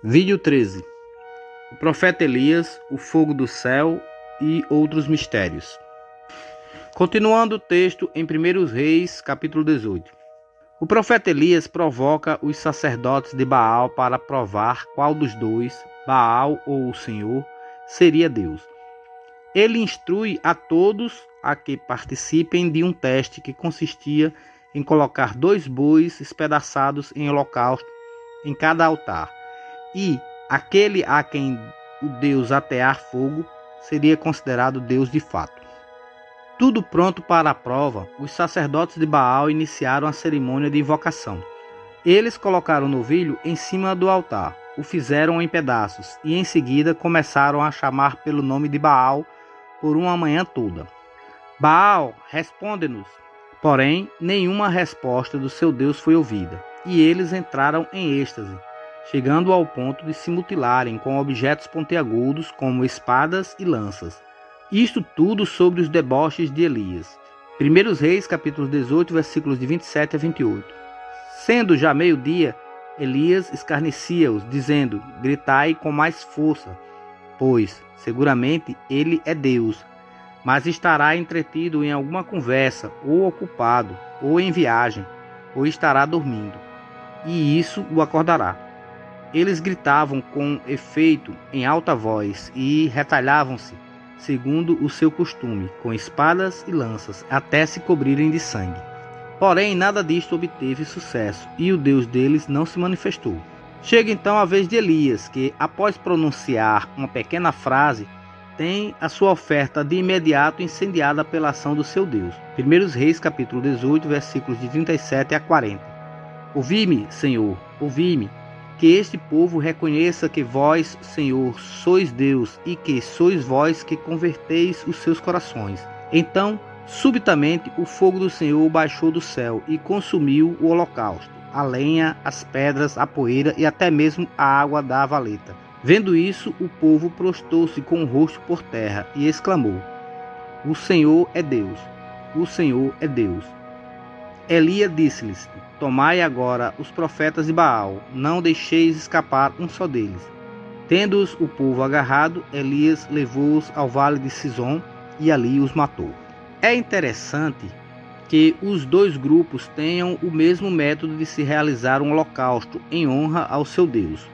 Vídeo 13. O profeta Elias, o fogo do céu e outros mistérios. Continuando o texto em 1 Reis, capítulo 18. O profeta Elias provoca os sacerdotes de Baal para provar qual dos dois, Baal ou o Senhor, seria Deus. Ele instrui a todos a que participem de um teste que consistia em colocar 2 bois espedaçados em holocausto em cada altar. E aquele a quem o Deus atear fogo seria considerado Deus de fato. Tudo pronto para a prova, os sacerdotes de Baal iniciaram a cerimônia de invocação. Eles colocaram o novilho em cima do altar, o fizeram em pedaços e em seguida começaram a chamar pelo nome de Baal por uma manhã toda. Baal, responde-nos. Porém, nenhuma resposta do seu Deus foi ouvida, e eles entraram em êxtase, chegando ao ponto de se mutilarem com objetos pontiagudos como espadas e lanças. Isto tudo sobre os deboches de Elias. 1 Reis, capítulo 18, versículos de 27 a 28. Sendo já meio-dia, Elias escarnecia-os, dizendo: gritai com mais força, pois, seguramente, ele é Deus, mas estará entretido em alguma conversa, ou ocupado, ou em viagem, ou estará dormindo, e isso o acordará. Eles gritavam com efeito em alta voz e retalhavam-se, segundo o seu costume, com espadas e lanças, até se cobrirem de sangue. Porém, nada disto obteve sucesso, e o Deus deles não se manifestou. Chega então a vez de Elias, que, após pronunciar uma pequena frase, tem a sua oferta de imediato incendiada pela ação do seu Deus. 1 Reis, capítulo 18, versículos de 37 a 40. Ouvi-me, Senhor, ouvi-me, que este povo reconheça que vós, Senhor, sois Deus, e que sois vós que converteis os seus corações. Então, subitamente, o fogo do Senhor baixou do céu e consumiu o holocausto, a lenha, as pedras, a poeira e até mesmo a água da valeta. Vendo isso, o povo prostrou-se com o rosto por terra e exclamou: O Senhor é Deus, o Senhor é Deus. Elias disse-lhes: Tomai agora os profetas de Baal, não deixeis escapar um só deles. Tendo-os o povo agarrado, Elias levou-os ao vale de Cizom e ali os matou. É interessante que os dois grupos tenham o mesmo método de se realizar um holocausto em honra ao seu Deus.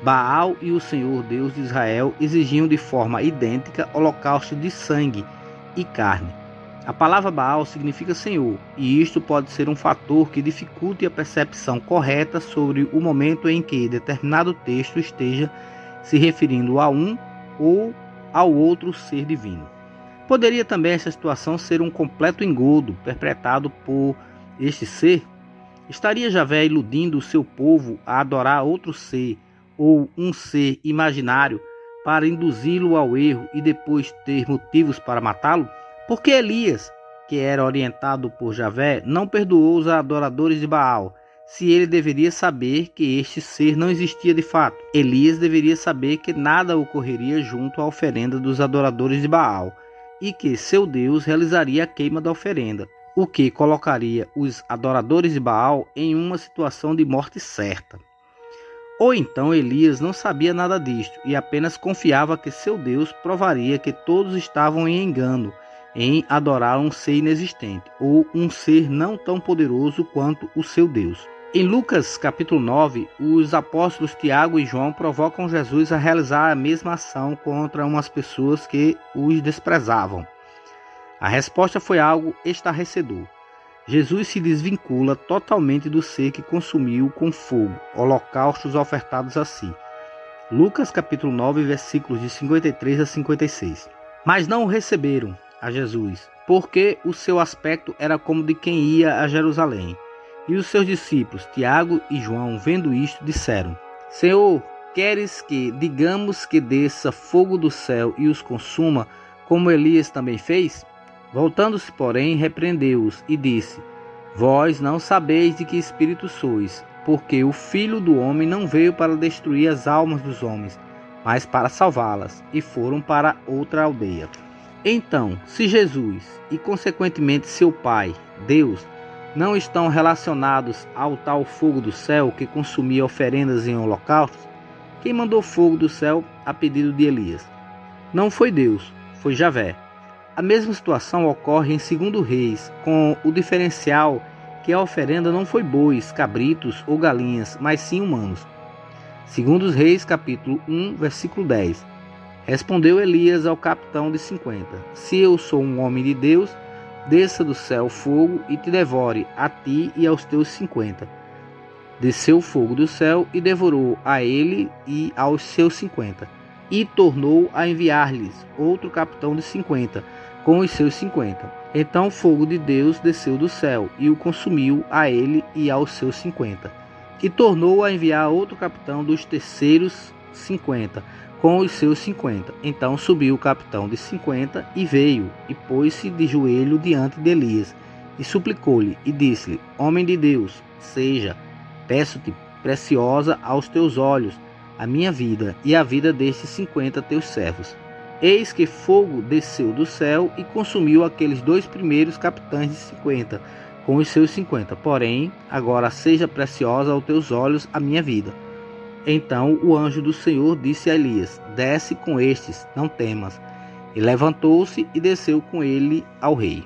Baal e o Senhor Deus de Israel exigiam de forma idêntica holocausto de sangue e carne. A palavra Baal significa Senhor, e isto pode ser um fator que dificulte a percepção correta sobre o momento em que determinado texto esteja se referindo a um ou ao outro ser divino. Poderia também essa situação ser um completo engodo perpetrado por este ser? Estaria Javé iludindo o seu povo a adorar outro ser ou um ser imaginário para induzi-lo ao erro e depois ter motivos para matá-lo? Porque Elias, que era orientado por Javé, não perdoou os adoradores de Baal, se ele deveria saber que este ser não existia de fato? Elias deveria saber que nada ocorreria junto à oferenda dos adoradores de Baal, e que seu Deus realizaria a queima da oferenda, o que colocaria os adoradores de Baal em uma situação de morte certa. Ou então Elias não sabia nada disto e apenas confiava que seu Deus provaria que todos estavam em engano em adorar um ser inexistente ou um ser não tão poderoso quanto o seu Deus. Em Lucas capítulo 9, os apóstolos Tiago e João provocam Jesus a realizar a mesma ação contra umas pessoas que os desprezavam. A resposta foi algo estarrecedor. Jesus se desvincula totalmente do ser que consumiu com fogo holocaustos ofertados a si. Lucas capítulo 9, versículos de 53 a 56. Mas não o receberam a Jesus, porque o seu aspecto era como de quem ia a Jerusalém. E os seus discípulos, Tiago e João, vendo isto, disseram: Senhor, queres que digamos que desça fogo do céu e os consuma, como Elias também fez? Voltando-se, porém, repreendeu-os e disse: Vós não sabeis de que espírito sois, porque o Filho do Homem não veio para destruir as almas dos homens, mas para salvá-las, e foram para outra aldeia. Então, se Jesus, e consequentemente seu Pai, Deus, não estão relacionados ao tal fogo do céu que consumia oferendas em holocaustos, Quem mandou fogo do céu a pedido de Elias? Não foi Deus, foi Javé. A mesma situação ocorre em 2 Reis, com o diferencial que a oferenda não foi bois, cabritos ou galinhas, mas sim humanos. 2 Reis, capítulo 1, versículo 10. Respondeu Elias ao capitão de 50: Se eu sou um homem de Deus, desça do céu fogo e te devore, a ti e aos teus 50. Desceu o fogo do céu e devorou a ele e aos seus 50. E tornou a enviar-lhes outro capitão de 50, com os seus 50. Então o fogo de Deus desceu do céu e o consumiu a ele e aos seus 50. E tornou a enviar outro capitão dos terceiros 50, com os seus 50. Então subiu o capitão de 50 e veio, e pôs-se de joelho diante de Elias, e suplicou-lhe, e disse-lhe: Homem de Deus, peço-te, preciosa aos teus olhos, a minha vida e a vida destes 50 teus servos. Eis que fogo desceu do céu e consumiu aqueles 2 primeiros capitães de 50, com os seus 50. Porém, agora seja preciosa aos teus olhos a minha vida. Então o anjo do Senhor disse a Elias: Desce com estes, não temas. E levantou-se e desceu com ele ao rei.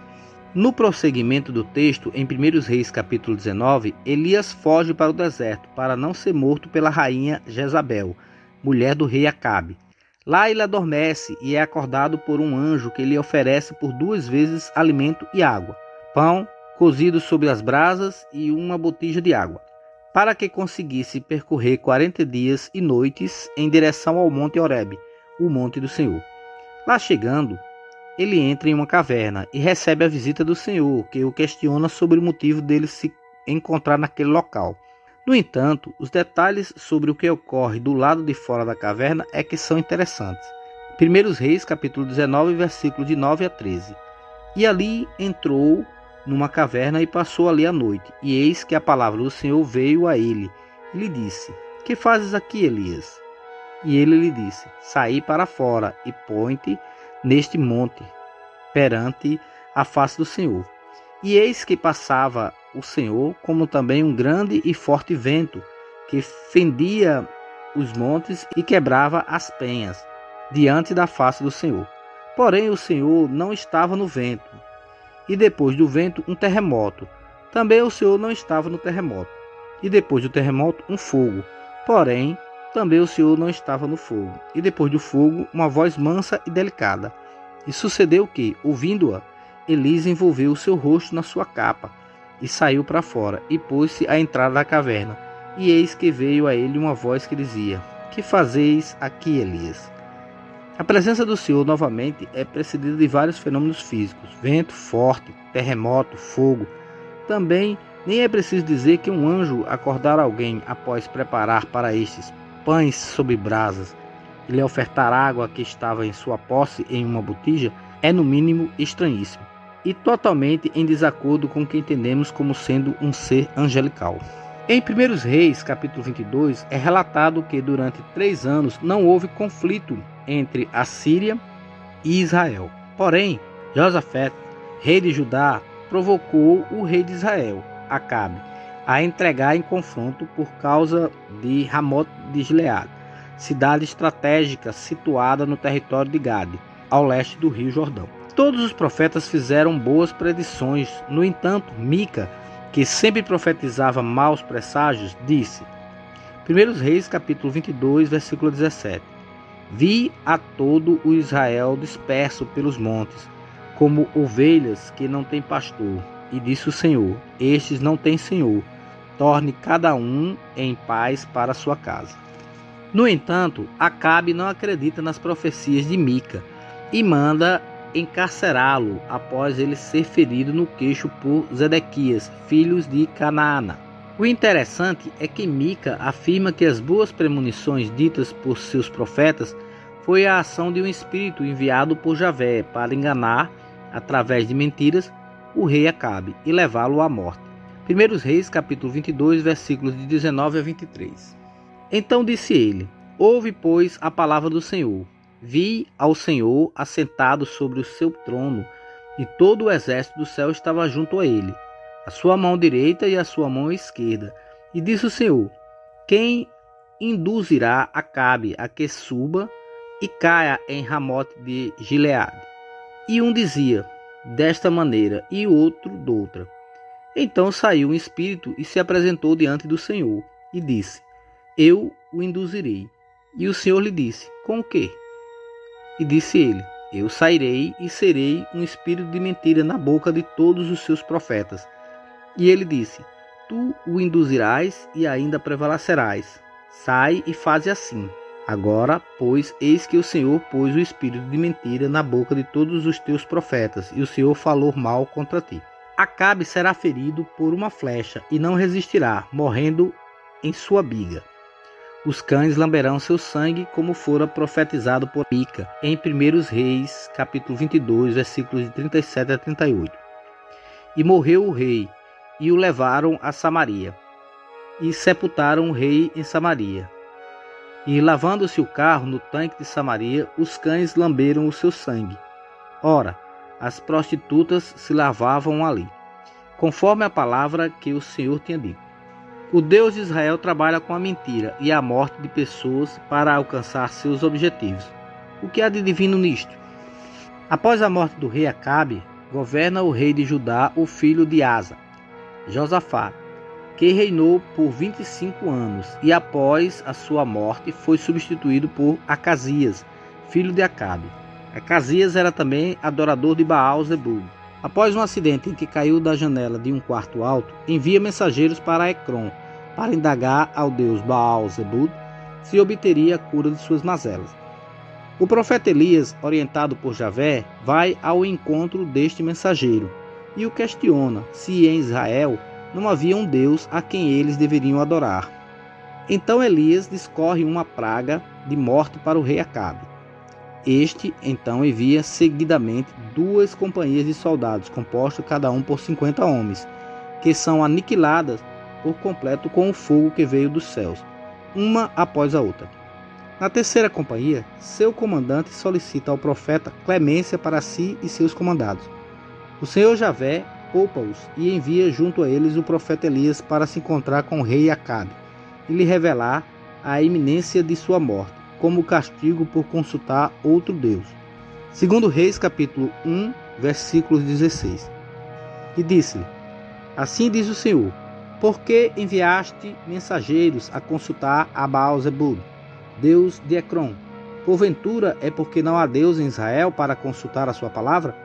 No prosseguimento do texto, em 1 Reis capítulo 19, Elias foge para o deserto, para não ser morto pela rainha Jezabel, mulher do rei Acabe. Lá ele adormece e é acordado por um anjo que lhe oferece por 2 vezes alimento e água, pão cozido sobre as brasas e uma botija de água, para que conseguisse percorrer 40 dias e noites em direção ao monte Horebe, o monte do Senhor. Lá chegando, ele entra em uma caverna e recebe a visita do Senhor, que o questiona sobre o motivo dele se encontrar naquele local. No entanto, os detalhes sobre o que ocorre do lado de fora da caverna é que são interessantes. 1 Reis, capítulo 19, versículos de 9 a 13. E ali entrou numa caverna e passou ali a noite. E eis que a palavra do Senhor veio a ele e lhe disse: Que fazes aqui, Elias? E ele lhe disse: Saí para fora e põe-te neste monte, perante a face do Senhor. E eis que passava o Senhor, como também um grande e forte vento, que fendia os montes e quebrava as penhas, diante da face do Senhor. Porém o Senhor não estava no vento. E depois do vento, um terremoto. Também o Senhor não estava no terremoto. E depois do terremoto, um fogo. Porém, também o Senhor não estava no fogo. E depois do fogo, uma voz mansa e delicada. E sucedeu que, ouvindo-a, Elias envolveu o seu rosto na sua capa, e saiu para fora, e pôs-se à entrada da caverna. E eis que veio a ele uma voz que dizia: Que fazeis aqui, Elias? A presença do Senhor novamente é precedida de vários fenômenos físicos: vento forte, terremoto, fogo. Também nem é preciso dizer que um anjo acordar alguém após preparar para estes pães sobre brasas e lhe ofertar água que estava em sua posse em uma botija é no mínimo estranhíssimo e totalmente em desacordo com o que entendemos como sendo um ser angelical. Em 1 Reis, capítulo 22, é relatado que durante 3 anos não houve conflito entre a Síria e Israel. Porém, Josafé, rei de Judá, provocou o rei de Israel, Acabe, a entregar em confronto por causa de Ramote de Gileade, cidade estratégica situada no território de Gade, ao leste do rio Jordão. Todos os profetas fizeram boas predições. No entanto, Mica, que sempre profetizava maus presságios, disse, 1 Reis capítulo 22, versículo 17: Vi a todo o Israel disperso pelos montes, como ovelhas que não têm pastor. E disse o Senhor: Estes não têm senhor, torne cada um em paz para sua casa. No entanto, Acabe não acredita nas profecias de Mica e manda encarcerá-lo após ele ser ferido no queixo por Zedequias, filhos de Canaana. O interessante é que Mica afirma que as boas premonições ditas por seus profetas foi a ação de um espírito enviado por Javé para enganar, através de mentiras, o rei Acabe e levá-lo à morte. 1 Reis capítulo 22, versículos de 19 a 23. Então disse ele: Ouve, pois, a palavra do Senhor. Vi ao Senhor assentado sobre o seu trono, e todo o exército do céu estava junto a ele, a sua mão direita e a sua mão esquerda. E disse o Senhor: Quem induzirá Acabe a que suba e caia em Ramote de Gileade. E um dizia desta maneira e o outro doutra. Então saiu um espírito e se apresentou diante do Senhor e disse: Eu o induzirei. E o Senhor lhe disse: Com o quê? E disse ele: Eu sairei e serei um espírito de mentira na boca de todos os seus profetas. E ele disse: Tu o induzirás e ainda prevalecerás. Sai e faze assim. Agora, pois, eis que o Senhor pôs o espírito de mentira na boca de todos os teus profetas, e o Senhor falou mal contra ti. Acabe será ferido por uma flecha e não resistirá, morrendo em sua biga. Os cães lamberão seu sangue, como fora profetizado por Mica, em 1 Reis, capítulo 22, versículos de 37 a 38. E morreu o rei, e o levaram a Samaria, e sepultaram o rei em Samaria. E lavando-se o carro no tanque de Samaria, os cães lamberam o seu sangue. Ora, as prostitutas se lavavam ali, conforme a palavra que o Senhor tinha dito. O Deus de Israel trabalha com a mentira e a morte de pessoas para alcançar seus objetivos. O que há de divino nisto? Após a morte do rei Acabe, governa o rei de Judá, o filho de Asa, Josafá, que reinou por 25 anos, e após a sua morte foi substituído por Acasias, filho de Acabe. Acasias era também adorador de Baal-zebub. Após um acidente em que caiu da janela de um quarto alto, envia mensageiros para Ecrom, para indagar ao deus Baal-zebub se obteria a cura de suas mazelas. O profeta Elias, orientado por Javé, vai ao encontro deste mensageiro e o questiona se em Israel não havia um Deus a quem eles deveriam adorar. Então Elias discorre uma praga de morte para o rei Acabe. Este, então, envia seguidamente 2 companhias de soldados, compostas cada um por 50 homens, que são aniquiladas por completo com o fogo que veio dos céus, uma após a outra. Na terceira companhia, seu comandante solicita ao profeta clemência para si e seus comandados. O Senhor Javé poupa-os e envia junto a eles o profeta Elias para se encontrar com o rei Acabe e lhe revelar a iminência de sua morte, como castigo por consultar outro Deus. Segundo Reis, capítulo 1, versículos 16. E disse-lhe: Assim diz o Senhor: Por que enviaste mensageiros a consultar a Baal-zebub, Deus de Ecrom? Porventura é porque não há Deus em Israel para consultar a sua palavra?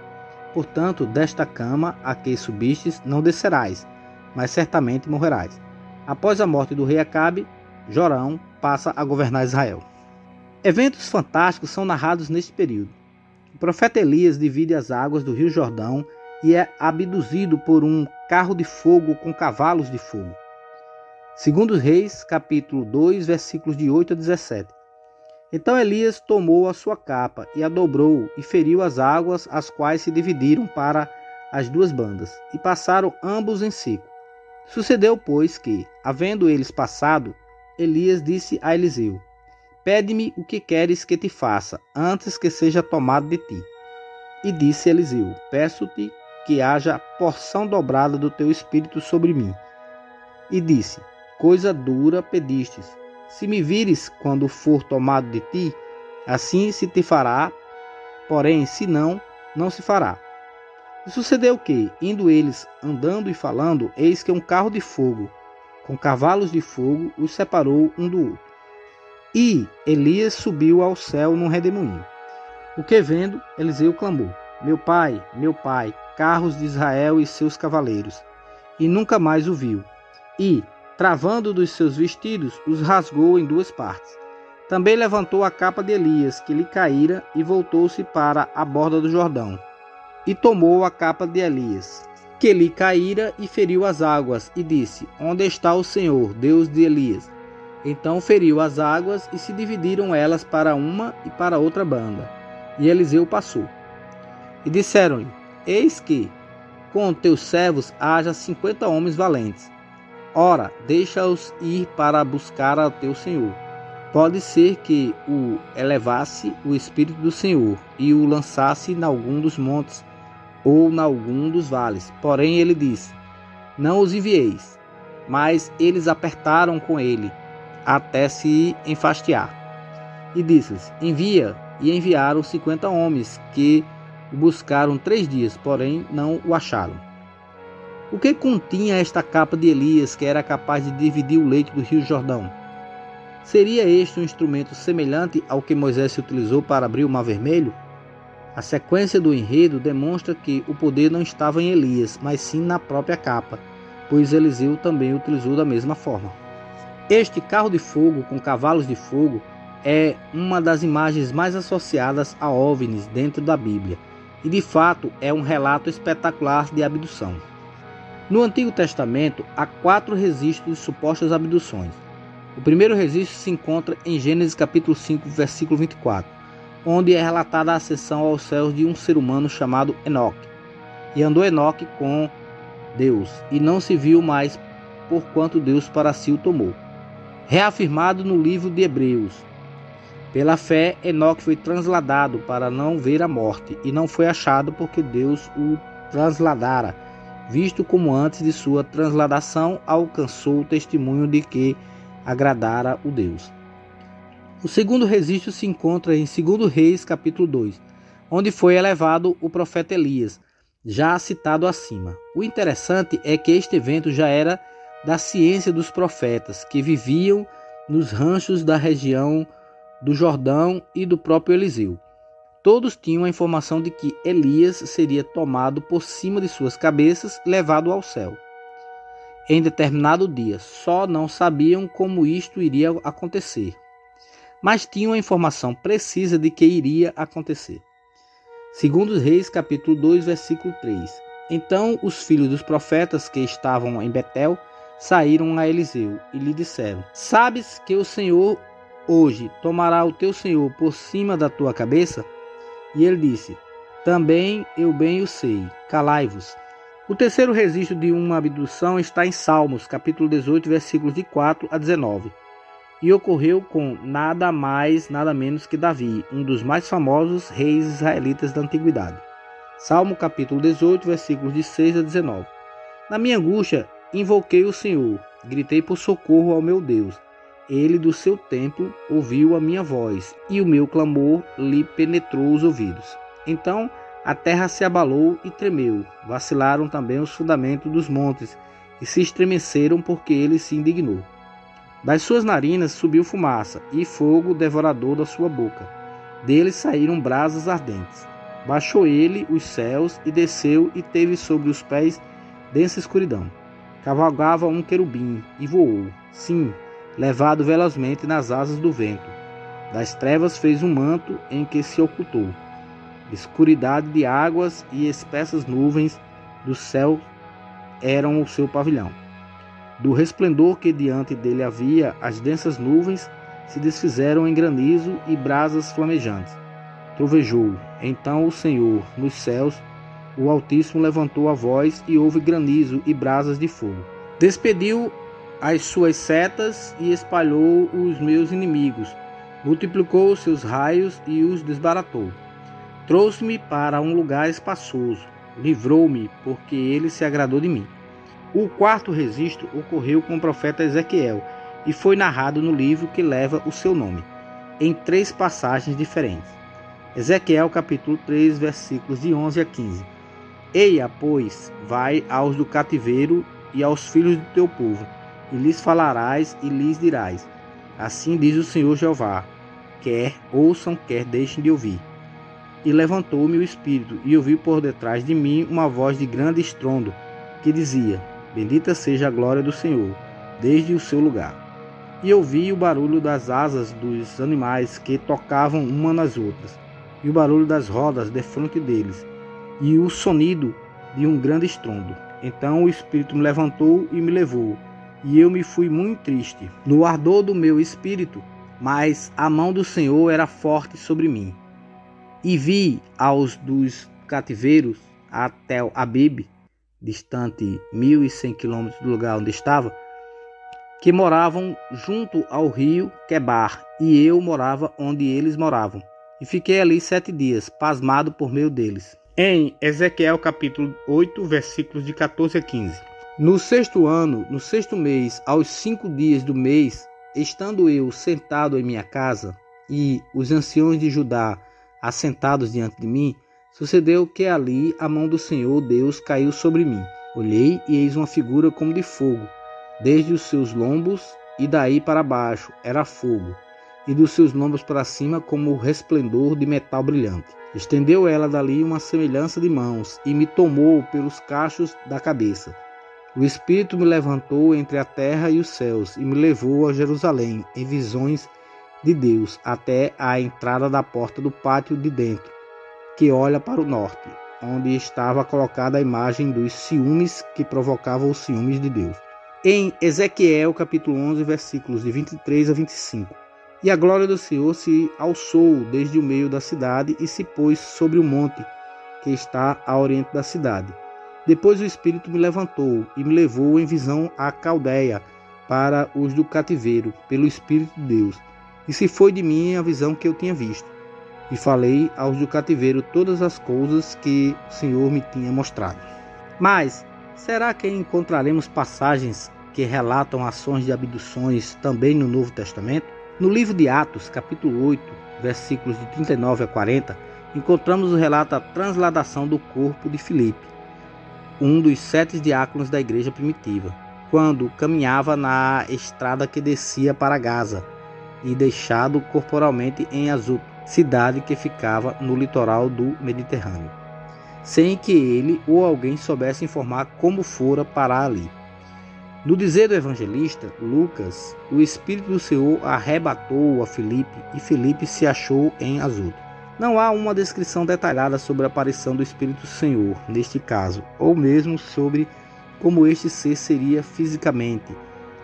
Portanto, desta cama a que subistes não descerás, mas certamente morrerás. Após a morte do rei Acabe, Jorão passa a governar Israel. Eventos fantásticos são narrados neste período. O profeta Elias divide as águas do rio Jordão e é abduzido por um carro de fogo com cavalos de fogo. Segundo Reis, capítulo 2, versículos de 8 a 17. Então Elias tomou a sua capa e a dobrou e feriu as águas, as quais se dividiram para as 2 bandas, e passaram ambos em seco. Sucedeu, pois, que, havendo eles passado, Elias disse a Eliseu: Pede-me o que queres que te faça, antes que seja tomado de ti. E disse Eliseu: Peço-te que haja porção dobrada do teu espírito sobre mim. E disse: Coisa dura pedistes. Se me vires quando for tomado de ti, assim se te fará, porém, se não, não se fará. E sucedeu que, indo eles andando e falando, eis que um carro de fogo, com cavalos de fogo, os separou um do outro. E Elias subiu ao céu num redemoinho. O que vendo, Eliseu clamou: meu pai, carros de Israel e seus cavaleiros. E nunca mais o viu. E, travando dos seus vestidos, os rasgou em 2 partes. Também levantou a capa de Elias, que lhe caíra, e voltou-se para a borda do Jordão. E tomou a capa de Elias, que lhe caíra, e feriu as águas, e disse: Onde está o Senhor, Deus de Elias? Então feriu as águas, e se dividiram elas para uma e para outra banda. E Eliseu passou. E disseram-lhe: Eis que, com teus servos, haja 50 homens valentes. Ora, deixa-os ir para buscar ao teu Senhor. Pode ser que o elevasse o Espírito do Senhor e o lançasse em algum dos montes ou em algum dos vales. Porém ele disse: Não os envieis. Mas eles apertaram com ele até se enfastiar. E disse-lhes: envia. E enviaram 50 homens, que o buscaram 3 dias, porém não o acharam. O que continha esta capa de Elias, que era capaz de dividir o leito do rio Jordão? Seria este um instrumento semelhante ao que Moisés se utilizou para abrir o Mar Vermelho? A sequência do enredo demonstra que o poder não estava em Elias, mas sim na própria capa, pois Eliseu também o utilizou da mesma forma. Este carro de fogo com cavalos de fogo é uma das imagens mais associadas a OVNIs dentro da Bíblia, e de fato é um relato espetacular de abdução. No Antigo Testamento há 4 registros de supostas abduções. O primeiro registro se encontra em Gênesis capítulo 5, versículo 24, onde é relatada a ascensão aos céus de um ser humano chamado Enoque. E andou Enoque com Deus, e não se viu mais, porquanto Deus para si o tomou. Reafirmado no livro de Hebreus. Pela fé, Enoque foi transladado para não ver a morte, e não foi achado porque Deus o transladara, visto como antes de sua transladação alcançou o testemunho de que agradara o Deus. O segundo registro se encontra em 2 Reis, capítulo 2, onde foi elevado o profeta Elias, já citado acima. O interessante é que este evento já era da ciência dos profetas, que viviam nos ranchos da região do Jordão e do próprio Eliseu. Todos tinham a informação de que Elias seria tomado por cima de suas cabeças e levado ao céu em determinado dia. Só não sabiam como isto iria acontecer, mas tinham a informação precisa de que iria acontecer. 2 Reis, capítulo 2, versículo 3. Então os filhos dos profetas que estavam em Betel saíram a Eliseu e lhe disseram: sabes que o Senhor hoje tomará o teu senhor por cima da tua cabeça? E ele disse: também eu bem o sei, calai-vos. O terceiro registro de uma abdução está em Salmos, capítulo 18, versículos de 4 a 19. E ocorreu com nada mais, nada menos que Davi, um dos mais famosos reis israelitas da antiguidade. Salmo, capítulo 18, versículos de 6 a 19. Na minha angústia, invoquei o Senhor, gritei por socorro ao meu Deus. Ele do seu templo ouviu a minha voz, e o meu clamor lhe penetrou os ouvidos. Então a terra se abalou e tremeu, vacilaram também os fundamentos dos montes, e se estremeceram porque ele se indignou. Das suas narinas subiu fumaça, e fogo devorador da sua boca. Dele saíram brasas ardentes. Baixou ele os céus e desceu, e teve sobre os pés densa escuridão. Cavalgava um querubim e voou, sim, levado velozmente nas asas do vento. Das trevas fez um manto em que se ocultou. Escuridade de águas e espessas nuvens do céu eram o seu pavilhão. Do resplendor que diante dele havia, as densas nuvens se desfizeram em granizo e brasas flamejantes. Trovejou, então o Senhor, nos céus, o Altíssimo levantou a voz e houve granizo e brasas de fogo. Despediu as suas setas e espalhou os meus inimigos, multiplicou os seus raios e os desbaratou. Trouxe-me para um lugar espaçoso, livrou-me, porque ele se agradou de mim. O quarto registro ocorreu com o profeta Ezequiel e foi narrado no livro que leva o seu nome, em 3 passagens diferentes. Ezequiel capítulo 3, versículos de 11 a 15. Eia, pois, vai aos do cativeiro e aos filhos do teu povo, e lhes falarás e lhes dirás: assim diz o Senhor Jeová, quer ouçam, quer deixem de ouvir. E levantou-me o espírito, e ouvi por detrás de mim uma voz de grande estrondo, que dizia: bendita seja a glória do Senhor, desde o seu lugar. E ouvi o barulho das asas dos animais que tocavam uma nas outras, e o barulho das rodas defronte deles, e o sonido de um grande estrondo. Então o Espírito me levantou e me levou, e eu me fui muito triste, no ardor do meu espírito, mas a mão do Senhor era forte sobre mim. E vi aos dos cativeiros a Tel Abib, distante 1.100 km do lugar onde estava, que moravam junto ao rio Quebar, e eu morava onde eles moravam. E fiquei ali 7 dias, pasmado por meio deles. Em Ezequiel capítulo 8, versículos de 14 a 15. No 6º ano, no 6º mês, aos 5 dias do mês, estando eu sentado em minha casa, e os anciões de Judá assentados diante de mim, sucedeu que ali a mão do Senhor Deus caiu sobre mim. Olhei e eis uma figura como de fogo, desde os seus lombos e daí para baixo era fogo, e dos seus lombos para cima como o resplendor de metal brilhante. Estendeu ela dali uma semelhança de mãos e me tomou pelos cachos da cabeça. O Espírito me levantou entre a terra e os céus e me levou a Jerusalém em visões de Deus até a entrada da porta do pátio de dentro, que olha para o norte, onde estava colocada a imagem dos ciúmes que provocavam os ciúmes de Deus. Em Ezequiel capítulo 11, versículos de 23 a 25. E a glória do Senhor se alçou desde o meio da cidade e se pôs sobre o monte que está a oriente da cidade. Depois o Espírito me levantou e me levou em visão à Caldeia para os do cativeiro, pelo Espírito de Deus. E se foi de mim a visão que eu tinha visto. E falei aos do cativeiro todas as coisas que o Senhor me tinha mostrado. Mas, será que encontraremos passagens que relatam ações de abduções também no Novo Testamento? No livro de Atos, capítulo 8, versículos de 39 a 40, encontramos o relato da transladação do corpo de Filipe, um dos 7 diáconos da igreja primitiva, quando caminhava na estrada que descia para Gaza, e deixado corporalmente em Azoto, cidade que ficava no litoral do Mediterrâneo, sem que ele ou alguém soubesse informar como fora parar ali. No dizer do evangelista Lucas, o Espírito do Senhor arrebatou a Filipe e Filipe se achou em Azoto. Não há uma descrição detalhada sobre a aparição do Espírito do Senhor neste caso, ou mesmo sobre como este ser seria fisicamente,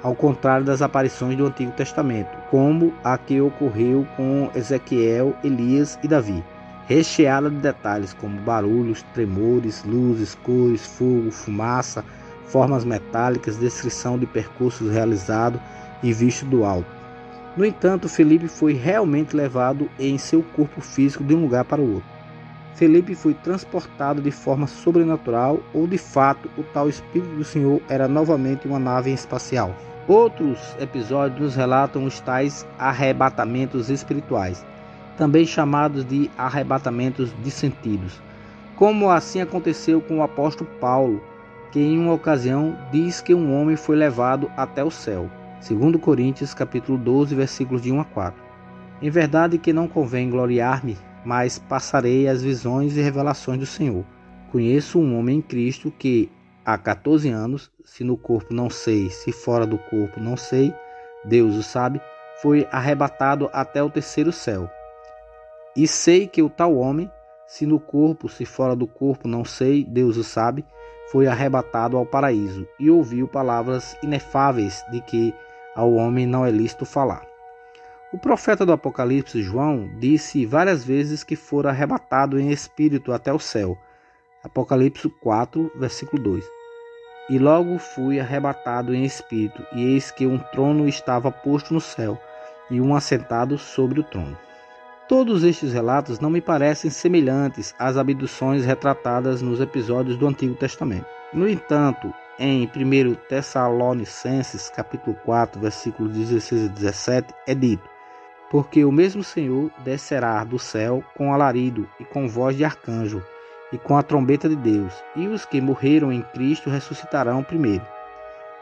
ao contrário das aparições do Antigo Testamento, como a que ocorreu com Ezequiel, Elias e Davi, recheada de detalhes como barulhos, tremores, luzes, cores, fogo, fumaça, formas metálicas, descrição de percursos realizados e visto do alto. No entanto, Filipe foi realmente levado em seu corpo físico de um lugar para o outro. Filipe foi transportado de forma sobrenatural ou, de fato, o tal Espírito do Senhor era novamente uma nave espacial. Outros episódios nos relatam os tais arrebatamentos espirituais, também chamados de arrebatamentos de sentidos, como assim aconteceu com o apóstolo Paulo, que em uma ocasião diz que um homem foi levado até o céu. 2 Coríntios capítulo 12, versículos de 1 a 4. Em verdade que não convém gloriar-me, mas passarei as visões e revelações do Senhor. Conheço um homem em Cristo que, há 14 anos, se no corpo não sei, se fora do corpo não sei, Deus o sabe, foi arrebatado até o terceiro céu. E sei que o tal homem, se no corpo, se fora do corpo não sei, Deus o sabe, foi arrebatado ao paraíso, e ouviu palavras inefáveis de que ao homem não é lícito falar. O profeta do Apocalipse, João, disse várias vezes que fora arrebatado em espírito até o céu. Apocalipse 4, versículo 2. E logo fui arrebatado em espírito, e eis que um trono estava posto no céu, e um assentado sobre o trono. Todos estes relatos não me parecem semelhantes às abduções retratadas nos episódios do Antigo Testamento. No entanto, em 1 Tessalonicenses, capítulo 4, versículos 16 e 17, é dito: porque o mesmo Senhor descerá do céu com alarido e com voz de arcanjo e com a trombeta de Deus, e os que morreram em Cristo ressuscitarão primeiro.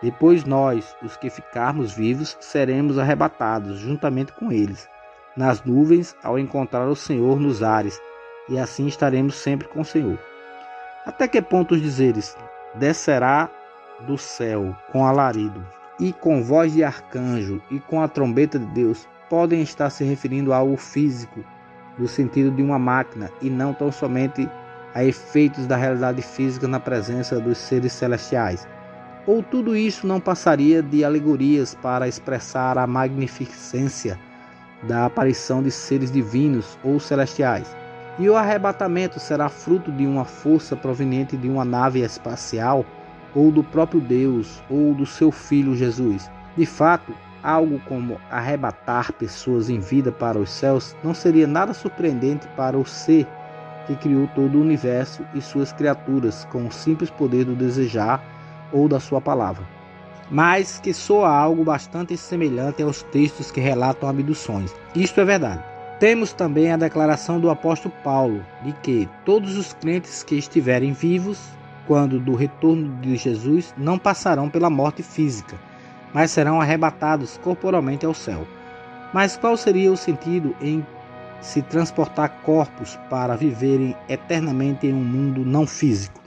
Depois nós, os que ficarmos vivos, seremos arrebatados juntamente com eles, nas nuvens, ao encontrar o Senhor nos ares, e assim estaremos sempre com o Senhor. Até que ponto os dizeres, descerá do céu com alarido, e com voz de arcanjo, e com a trombeta de Deus, podem estar se referindo a algo físico, no sentido de uma máquina, e não tão somente a efeitos da realidade física na presença dos seres celestiais? Ou tudo isso não passaria de alegorias para expressar a magnificência da aparição de seres divinos ou celestiais? E o arrebatamento será fruto de uma força proveniente de uma nave espacial, ou do próprio Deus, ou do seu Filho Jesus? De fato, algo como arrebatar pessoas em vida para os céus não seria nada surpreendente para o ser que criou todo o universo e suas criaturas com o simples poder do desejar ou da sua palavra. mas que soa algo bastante semelhante aos textos que relatam abduções. Isto é verdade. Temos também a declaração do apóstolo Paulo, de que todos os crentes que estiverem vivos, quando do retorno de Jesus, não passarão pela morte física, mas serão arrebatados corporalmente ao céu. Mas qual seria o sentido em se transportar corpos para viverem eternamente em um mundo não físico?